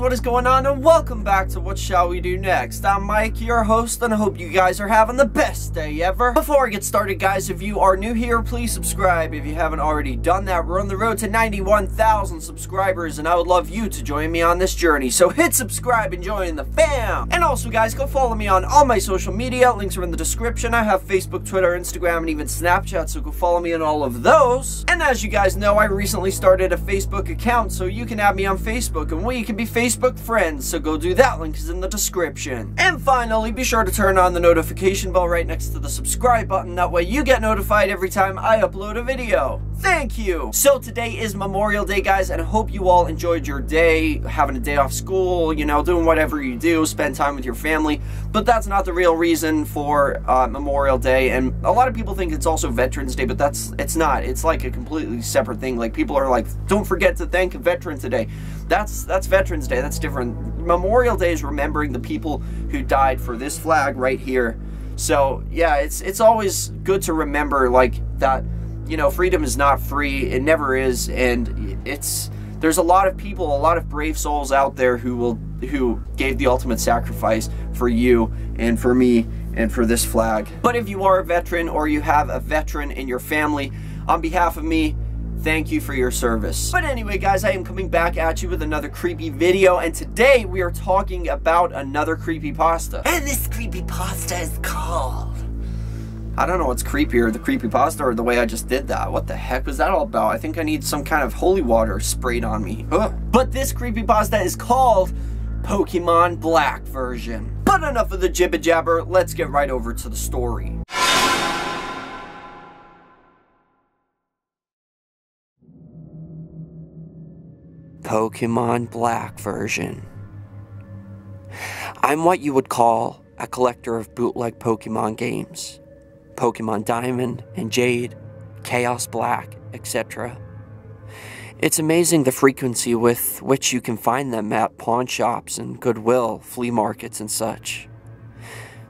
what is going on, and welcome back to What Shall We Do Next. I'm Mike, your host, and I hope you guys are having the best day ever. Before I get started, guys, if you are new here, please subscribe if you haven't already done that. We're on the road to 91,000 subscribers, and I would love you to join me on this journey. So hit subscribe and join the fam. And also, guys, go follow me on all my social media. Links are in the description. I have Facebook, Twitter, Instagram, and even Snapchat, so go follow me on all of those. And as you guys know, I recently started a Facebook account, so you can add me on Facebook, and we can be Facebook friends, so go do that. Link is in the description. And finally, be sure to turn on the notification bell right next to the subscribe button. That way you get notified every time I upload a video. Thank you! So today is Memorial Day, guys, and I hope you all enjoyed your day, having a day off school, you know, doing whatever you do, spend time with your family. But that's not the real reason for Memorial Day, and a lot of people think it's also Veterans Day, but it's not. It's like a completely separate thing. Like, people are like, don't forget to thank a veteran today. That's Veterans Day. That's different. Memorial Day is remembering the people who died for this flag right here. So yeah, it's always good to remember, like, that, you know, freedom is not free. It never is, and there's a lot of people, a lot of brave souls out there who gave the ultimate sacrifice for you and for me and for this flag. But if you are a veteran or you have a veteran in your family, on behalf of me, thank you for your service. But anyway, guys, I am coming back at you with another creepy video, and today we are talking about another creepypasta. And this creepypasta is called... I don't know what's creepier, the creepypasta or the way I just did that. What the heck was that all about? I think I need some kind of holy water sprayed on me. Ugh. But this creepypasta is called Pokemon Black version. But enough of the jibber jabber, let's get right over to the story. Pokemon Black version. I'm what you would call a collector of bootleg Pokemon games. Pokemon Diamond and Jade, Chaos Black, etc. It's amazing the frequency with which you can find them at pawn shops and Goodwill, flea markets and such.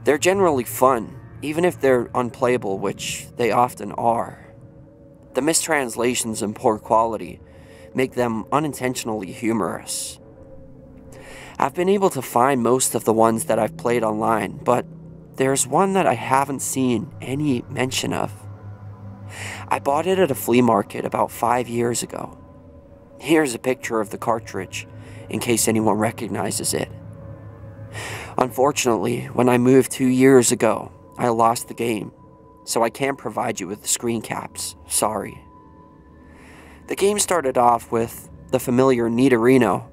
They're generally fun, even if they're unplayable, which they often are. The mistranslations and poor quality make them unintentionally humorous. I've been able to find most of the ones that I've played online, but there's one that I haven't seen any mention of. I bought it at a flea market about 5 years ago. Here's a picture of the cartridge, in case anyone recognizes it. Unfortunately, when I moved 2 years ago, I lost the game, so I can't provide you with the screen caps, sorry. The game started off with the familiar Nidorino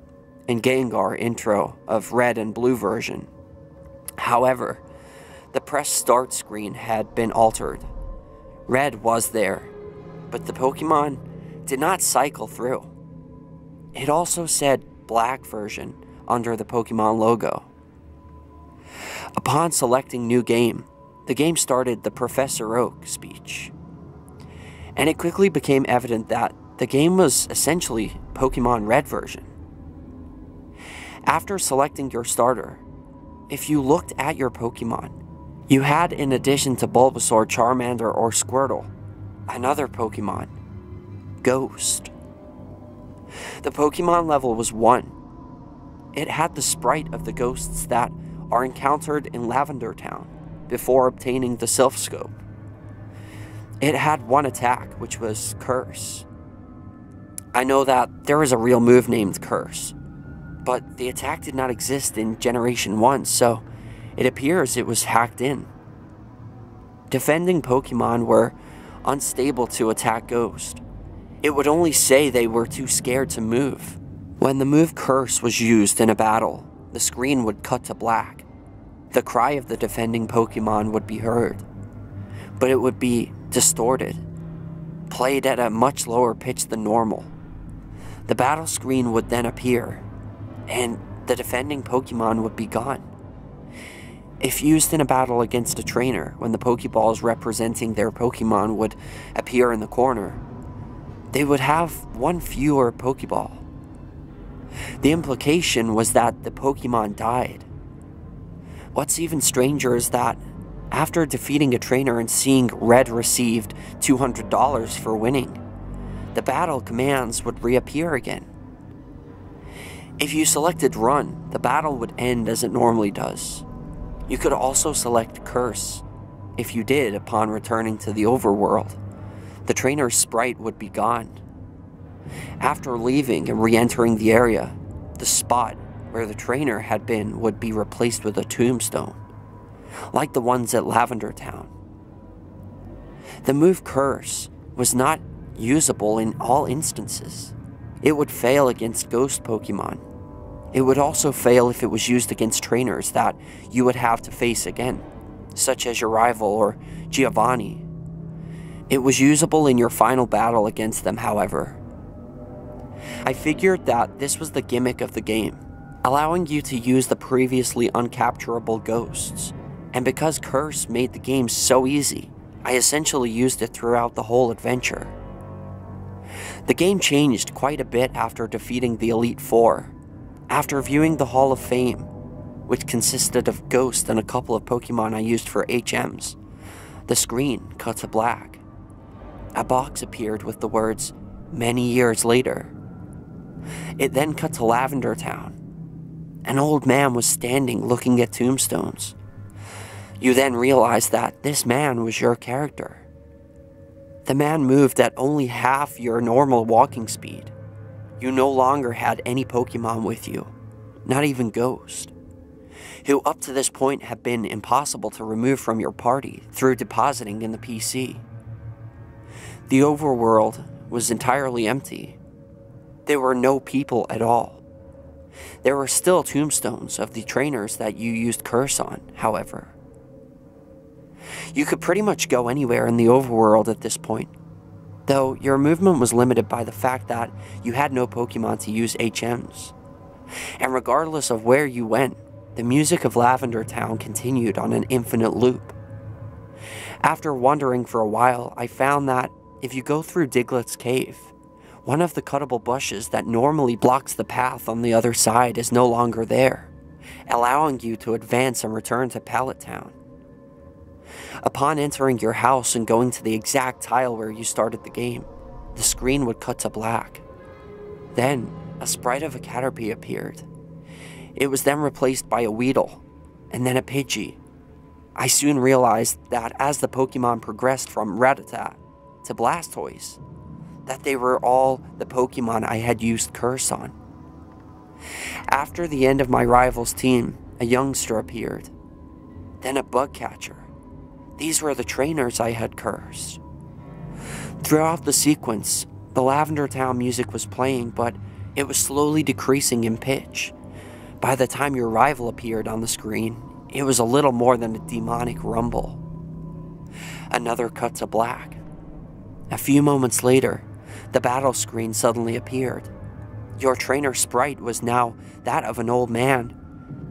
and Gengar intro of Red and Blue version. However, the press start screen had been altered. Red was there, but the Pokemon did not cycle through. It also said Black version under the Pokemon logo. Upon selecting New Game, the game started the Professor Oak speech. And it quickly became evident that the game was essentially Pokemon Red version. After selecting your starter, if you looked at your Pokemon, you had, in addition to Bulbasaur, Charmander, or Squirtle, another Pokemon, Ghost. The Pokemon level was 1. It had the sprite of the ghosts that are encountered in Lavender Town before obtaining the Silph Scope. It had 1 attack, which was Curse. I know that there is a real move named Curse, but the attack did not exist in Generation 1, so it appears it was hacked in. Defending Pokemon were unstable to attack Ghost. It would only say they were too scared to move. When the move Curse was used in a battle, the screen would cut to black. The cry of the defending Pokemon would be heard, but it would be distorted, played at a much lower pitch than normal. The battle screen would then appear, and the defending Pokemon would be gone. If used in a battle against a trainer, when the Pokeballs representing their Pokemon would appear in the corner, they would have 1 fewer Pokeball. The implication was that the Pokemon died. What's even stranger is that, after defeating a trainer and seeing Red received $200 for winning, the battle commands would reappear again. If you selected Run, the battle would end as it normally does. You could also select Curse. If you did, upon returning to the overworld, the trainer's sprite would be gone. After leaving and re-entering the area, the spot where the trainer had been would be replaced with a tombstone, like the ones at Lavender Town. The move Curse was not usable in all instances. It would fail against ghost Pokemon. It would also fail if it was used against trainers that you would have to face again, such as your rival or Giovanni. It was usable in your final battle against them, however. I figured that this was the gimmick of the game, allowing you to use the previously uncapturable ghosts, and because Curse made the game so easy, I essentially used it throughout the whole adventure. The game changed quite a bit after defeating the Elite Four. After viewing the Hall of Fame, which consisted of Ghost and a couple of Pokemon I used for HMs, the screen cut to black. A box appeared with the words, "Many years later." It then cut to Lavender Town. An old man was standing looking at tombstones. You then realized that this man was your character. The man moved at only half your normal walking speed. You no longer had any Pokemon with you, not even Ghost, who up to this point had been impossible to remove from your party through depositing in the PC. The overworld was entirely empty. There were no people at all. There were still tombstones of the trainers that you used Curse on, however. You could pretty much go anywhere in the overworld at this point, though your movement was limited by the fact that you had no Pokemon to use HMs. And regardless of where you went, the music of Lavender Town continued on an infinite loop. After wandering for a while, I found that if you go through Diglett's cave, one of the cuttable bushes that normally blocks the path on the other side is no longer there, allowing you to advance and return to Pallet Town. Upon entering your house and going to the exact tile where you started the game, the screen would cut to black. Then, a sprite of a Caterpie appeared. It was then replaced by a Weedle, and then a Pidgey. I soon realized that as the Pokemon progressed from Rattata to Blastoise, that they were all the Pokemon I had used Curse on. After the end of my rival's team, a youngster appeared, then a Bugcatcher. These were the trainers I had cursed. Throughout the sequence, the Lavender Town music was playing, but it was slowly decreasing in pitch. By the time your rival appeared on the screen, it was a little more than a demonic rumble. Another cut to black. A few moments later, the battle screen suddenly appeared. Your trainer sprite was now that of an old man,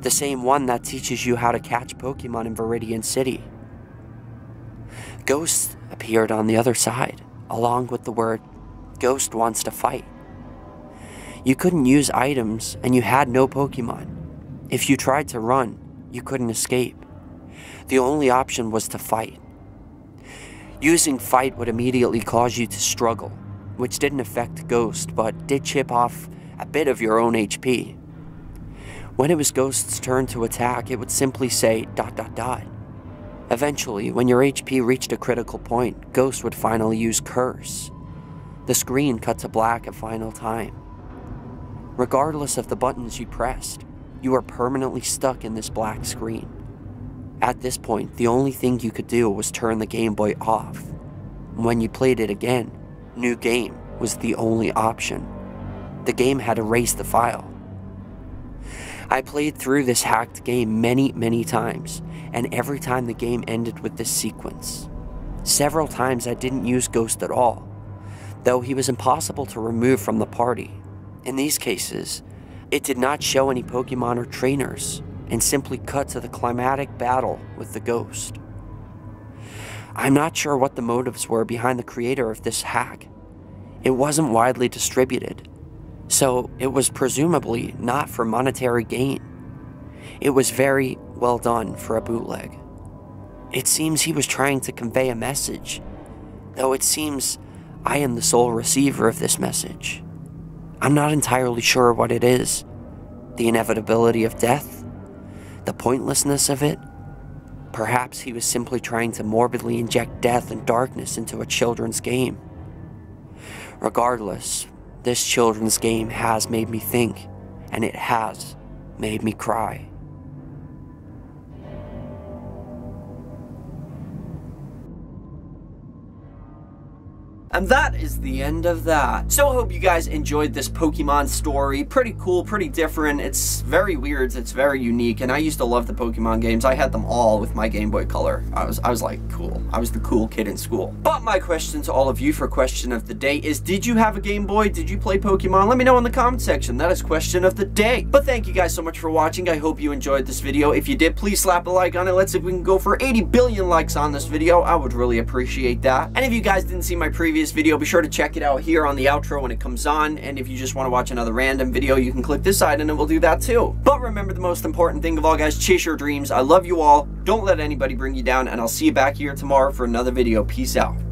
the same one that teaches you how to catch Pokemon in Viridian City. Ghost appeared on the other side, along with the word, "Ghost wants to fight." You couldn't use items, and you had no Pokemon. If you tried to run, you couldn't escape. The only option was to fight. Using fight would immediately cause you to struggle, which didn't affect Ghost, but did chip off a bit of your own HP. When it was Ghost's turn to attack, it would simply say ... Eventually, when your HP reached a critical point, Ghost would finally use Curse. The screen cut to black a final time. Regardless of the buttons you pressed, you were permanently stuck in this black screen. At this point, the only thing you could do was turn the Game Boy off. When you played it again, New Game was the only option. The game had erased the file. I played through this hacked game many times, and every time the game ended with this sequence. Several times I didn't use Ghost at all, though he was impossible to remove from the party. In these cases, it did not show any Pokemon or trainers, and simply cut to the climatic battle with the Ghost. I'm not sure what the motives were behind the creator of this hack. It wasn't widely distributed, so it was presumably not for monetary gain. It was very well done for a bootleg. It seems he was trying to convey a message, though it seems I am the sole receiver of this message. I'm not entirely sure what it is, The inevitability of death? The pointlessness of it? Perhaps he was simply trying to morbidly inject death and darkness into a children's game. Regardless, this children's game has made me think, and it has made me cry. And that is the end of that. So I hope you guys enjoyed this Pokemon story. Pretty cool, pretty different. It's very weird, it's very unique, and I used to love the Pokemon games. I had them all with my Game Boy Color. I was like, cool. I was the cool kid in school. But my question to all of you for question of the day is, did you have a Game Boy? Did you play Pokemon? Let me know in the comment section. That is question of the day. But thank you guys so much for watching. I hope you enjoyed this video. If you did, please slap a like on it. Let's see if we can go for 80 billion likes on this video. I would really appreciate that. And if you guys didn't see my previous video, be sure to check it out here on the outro when it comes on, and if you just want to watch another random video, you can click this side and it will do that too. But remember, the most important thing of all, guys, chase your dreams. I love you all. Don't let anybody bring you down, and I'll see you back here tomorrow for another video. Peace out.